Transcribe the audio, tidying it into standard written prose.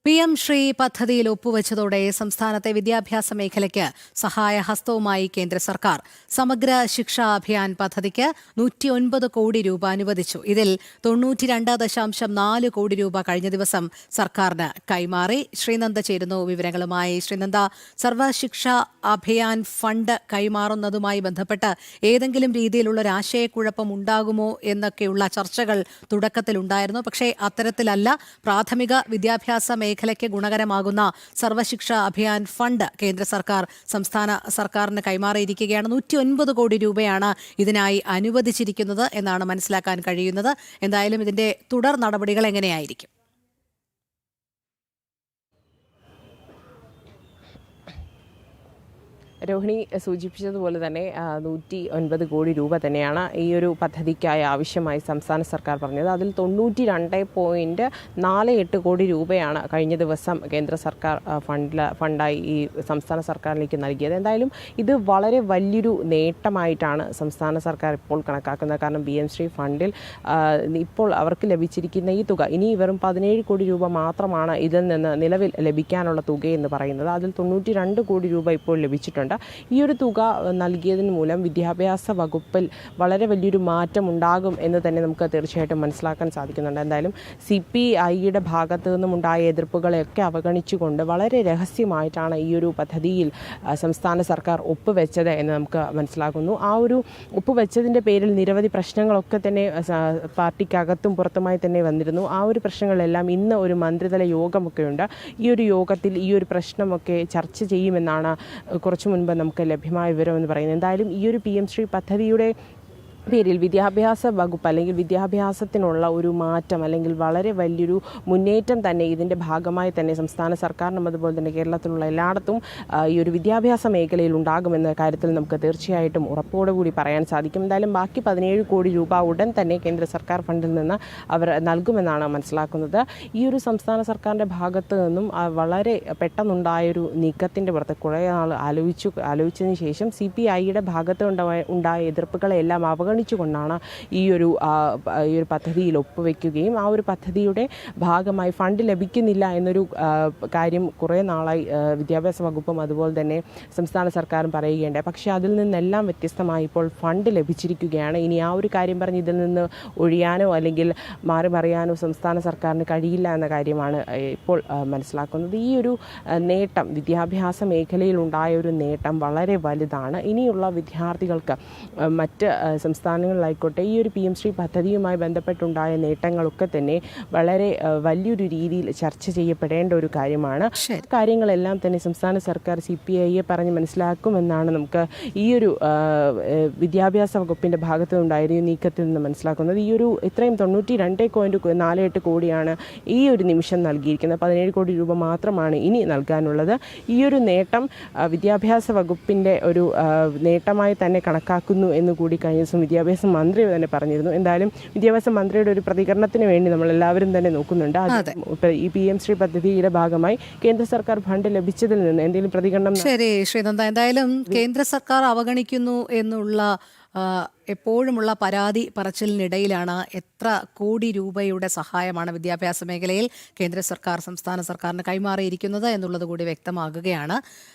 PM Shri പദ്ധതിയിൽ ഒപ്പുവെച്ചതോടെ സംസ്ഥാനത്തെ വിദ്യാഭ്യാസ മേഖലയ്ക്ക് സഹായഹസ്തവുമായി കേന്ദ്ര സർക്കാർ. സമഗ്ര ശിക്ഷാ അഭിയാൻ പദ്ധതിക്ക് 109 കോടി രൂപ അനുവദിച്ചു. ഇതിൽ 92.4 കോടി രൂപ കഴിഞ്ഞ ദിവസം സർക്കാരിന് കൈമാറി. ശ്രീനന്ദ ചേരുന്നു വിവരങ്ങളുമായി. ശ്രീനന്ദ, സർവശിക്ഷാ അഭിയാൻ ഫണ്ട് കൈമാറുന്നതുമായി ബന്ധപ്പെട്ട് ഏതെങ്കിലും രീതിയിലുള്ള ഒരു ആശയക്കുഴപ്പം ഉണ്ടാകുമോ എന്നൊക്കെയുള്ള ചർച്ചകൾ തുടക്കത്തിലുണ്ടായിരുന്നു. പക്ഷേ അത്തരത്തിലല്ല. പ്രാഥമിക വിദ്യാഭ്യാസ മേഖലയ്ക്ക് ഗുണകരമാകുന്ന സർവശിക്ഷാ അഭിയാൻ ഫണ്ട് കേന്ദ്ര സർക്കാർ സംസ്ഥാന സർക്കാരിന് കൈമാറിയിരിക്കുകയാണ്. 109 കോടി രൂപയാണ് ഇതിനായി അനുവദിച്ചിരിക്കുന്നത് എന്നാണ് മനസ്സിലാക്കാൻ കഴിയുന്നത്. എന്തായാലും ഇതിന്റെ തുടർ നടപടികൾ എങ്ങനെയായിരിക്കും? രോഹിണി സൂചിപ്പിച്ചതുപോലെ തന്നെ 109 കോടി രൂപ തന്നെയാണ് ഈ ഒരു പദ്ധതിക്കായി ആവശ്യമായി സംസ്ഥാന സർക്കാർ പറഞ്ഞത്. അതിൽ 92.48 കോടി രൂപയാണ് കഴിഞ്ഞ ദിവസം കേന്ദ്ര സർക്കാർ ഫണ്ടായി ഈ സംസ്ഥാന സർക്കാരിലേക്ക് നൽകിയത്. എന്തായാലും ഇത് വളരെ വലിയൊരു നേട്ടമായിട്ടാണ് സംസ്ഥാന സർക്കാർ ഇപ്പോൾ കണക്കാക്കുന്നത്. കാരണം PM ശ്രീ ഫണ്ടിൽ ഇപ്പോൾ അവർക്ക് ലഭിച്ചിരിക്കുന്ന ഈ തുക ഇനി വെറും 17 കോടി രൂപ മാത്രമാണ് ഇതിൽ നിന്ന് നിലവിൽ ലഭിക്കാനുള്ള തുകയെന്ന് പറയുന്നത്. അതിൽ 92 കോടി രൂപ ഇപ്പോൾ ലഭിച്ചിട്ടുണ്ട്. ഈ ഒരു തുക നൽകിയതിന് മൂലം വിദ്യാഭ്യാസ വകുപ്പിൽ വളരെ വലിയൊരു മാറ്റം ഉണ്ടാകും എന്ന് തന്നെ നമുക്ക് തീർച്ചയായിട്ടും മനസ്സിലാക്കാൻ സാധിക്കുന്നുണ്ട്. എന്തായാലും CPIയുടെ ഭാഗത്തു നിന്നുമുണ്ടായ എതിർപ്പുകളെയൊക്കെ അവഗണിച്ചുകൊണ്ട് വളരെ രഹസ്യമായിട്ടാണ് ഈ ഒരു പദ്ധതിയിൽ സംസ്ഥാന സർക്കാർ ഒപ്പുവെച്ചത് എന്ന് നമുക്ക് മനസ്സിലാക്കുന്നു. ആ ഒരു ഒപ്പുവെച്ചതിൻ്റെ പേരിൽ നിരവധി പ്രശ്നങ്ങളൊക്കെ തന്നെ പാർട്ടിക്കകത്തും പുറത്തുമായി തന്നെ വന്നിരുന്നു. ആ ഒരു പ്രശ്നങ്ങളെല്ലാം ഇന്ന് ഒരു മന്ത്രിതല യോഗമൊക്കെ ഉണ്ട്. ഈ ഒരു യോഗത്തിൽ ഈ ഒരു പ്രശ്നമൊക്കെ ചർച്ച ചെയ്യുമെന്നാണ് കുറച്ചു മുൻപ് നമുക്ക് ലഭ്യമായ വിവരം എന്ന് പറയുന്നത്. എന്തായാലും ഈ ഒരു PM ശ്രീ പദ്ധതിയുടെ പേരിൽ വിദ്യാഭ്യാസ വകുപ്പ് അല്ലെങ്കിൽ വിദ്യാഭ്യാസത്തിനുള്ള ഒരു മാറ്റം അല്ലെങ്കിൽ വളരെ വലിയൊരു മുന്നേറ്റം തന്നെ ഇതിൻ്റെ ഭാഗമായി തന്നെ സംസ്ഥാന സർക്കാരിനും അതുപോലെ തന്നെ കേരളത്തിലുള്ള എല്ലായിടത്തും ഈ ഒരു വിദ്യാഭ്യാസ മേഖലയിൽ ഉണ്ടാകുമെന്ന കാര്യത്തിൽ നമുക്ക് തീർച്ചയായിട്ടും ഉറപ്പോടുകൂടി പറയാൻ സാധിക്കും. എന്തായാലും ബാക്കി 17 കോടി രൂപ ഉടൻ തന്നെ കേന്ദ്ര സർക്കാർ ഫണ്ടിൽ നിന്ന് അവർ നൽകുമെന്നാണ് മനസ്സിലാക്കുന്നത്. ഈ ഒരു സംസ്ഥാന സർക്കാരിൻ്റെ ഭാഗത്ത് നിന്നും വളരെ പെട്ടെന്നുണ്ടായൊരു നീക്കത്തിൻ്റെ പുറത്ത് കുറേ നാൾ ആലോചിച്ചതിന് ശേഷം CPIയുടെ ഭാഗത്ത് ഉണ്ടായ എതിർപ്പുകളെല്ലാം അവഗണിച്ചുകൊണ്ടാണ് ഈ ഒരു പദ്ധതിയിൽ ഒപ്പുവെക്കുകയും ആ ഒരു പദ്ധതിയുടെ ഭാഗമായി ഫണ്ട് ലഭിക്കുന്നില്ല എന്നൊരു കാര്യം കുറേ നാളായി വിദ്യാഭ്യാസ വകുപ്പും അതുപോലെ തന്നെ സംസ്ഥാന സർക്കാരും പറയുകയുണ്ടായി. പക്ഷേ അതിൽ നിന്നെല്ലാം വ്യത്യസ്തമായി ഇപ്പോൾ ഫണ്ട് ലഭിച്ചിരിക്കുകയാണ്. ഇനി ആ ഒരു കാര്യം പറഞ്ഞ് ഇതിൽ നിന്ന് ഒഴിയാനോ അല്ലെങ്കിൽ മാറി മറിയാനോ സംസ്ഥാന സർക്കാരിന് കഴിയില്ല എന്ന കാര്യമാണ് ഇപ്പോൾ മനസ്സിലാക്കുന്നത്. ഈ ഒരു നേട്ടം വിദ്യാഭ്യാസ മേഖലയിൽ ഉണ്ടായ ഒരു നേട്ടം വളരെ വലുതാണ്. ഇനിയുള്ള വിദ്യാർത്ഥികൾക്ക് മറ്റ് സംസ്ഥാനങ്ങളിലായിക്കോട്ടെ ഈ ഒരു PM ശ്രീ പദ്ധതിയുമായി ബന്ധപ്പെട്ടുണ്ടായ നേട്ടങ്ങളൊക്കെ തന്നെ വളരെ വലിയൊരു രീതിയിൽ ചർച്ച ചെയ്യപ്പെടേണ്ട ഒരു കാര്യമാണ്. കാര്യങ്ങളെല്ലാം തന്നെ സംസ്ഥാന സർക്കാർ CPIയെ പറഞ്ഞ് മനസ്സിലാക്കുമെന്നാണ് നമുക്ക് ഈ ഒരു വിദ്യാഭ്യാസ വകുപ്പിൻ്റെ ഭാഗത്തു നിന്നുണ്ടായ നീക്കത്തിൽ നിന്ന് മനസ്സിലാക്കുന്നത്. ഈ ഒരു ഇത്രയും 92.48 കോടിയാണ് ഈ ഒരു നിമിഷം നൽകിയിരിക്കുന്നത്. 17 കോടി രൂപ മാത്രമാണ് ഇനി നൽകാനുള്ളത്. ഈ ഒരു നേട്ടം വിദ്യാഭ്യാസ വകുപ്പിൻ്റെ ഒരു നേട്ടമായി തന്നെ കണക്കാക്കുന്നു എന്ന് കൂടി കഴിഞ്ഞ ദിവസം വിദ്യാഭ്യാസ മന്ത്രി തന്നെ പറഞ്ഞിരുന്നു. എന്തായാലും വിദ്യാഭ്യാസ മന്ത്രിയുടെ ഒരു പ്രതികരണത്തിന് വേണ്ടി നമ്മൾ എല്ലാവരും തന്നെ നോക്കുന്നുണ്ട്. ഈ PM ശ്രീ പദ്ധതിയുടെ ഭാഗമായി കേന്ദ്ര സർക്കാർ ഫണ്ട് ലഭിച്ചതിൽ നിന്ന് എന്തെങ്കിലും പ്രതികരണം? ശരി ശ്രീനന്ദ, എന്തായാലും കേന്ദ്ര സർക്കാർ അവഗണിക്കുന്നു എന്നുള്ള എപ്പോഴുമുള്ള പരാതി പറച്ചിലിനിടയിലാണ് എത്ര കോടി രൂപയുടെ സഹായമാണ് വിദ്യാഭ്യാസ മേഖലയിൽ കേന്ദ്ര സർക്കാർ സംസ്ഥാന സർക്കാരിന് കൈമാറിയിരിക്കുന്നത് എന്നുള്ളത് കൂടി വ്യക്തമാകുകയാണ്.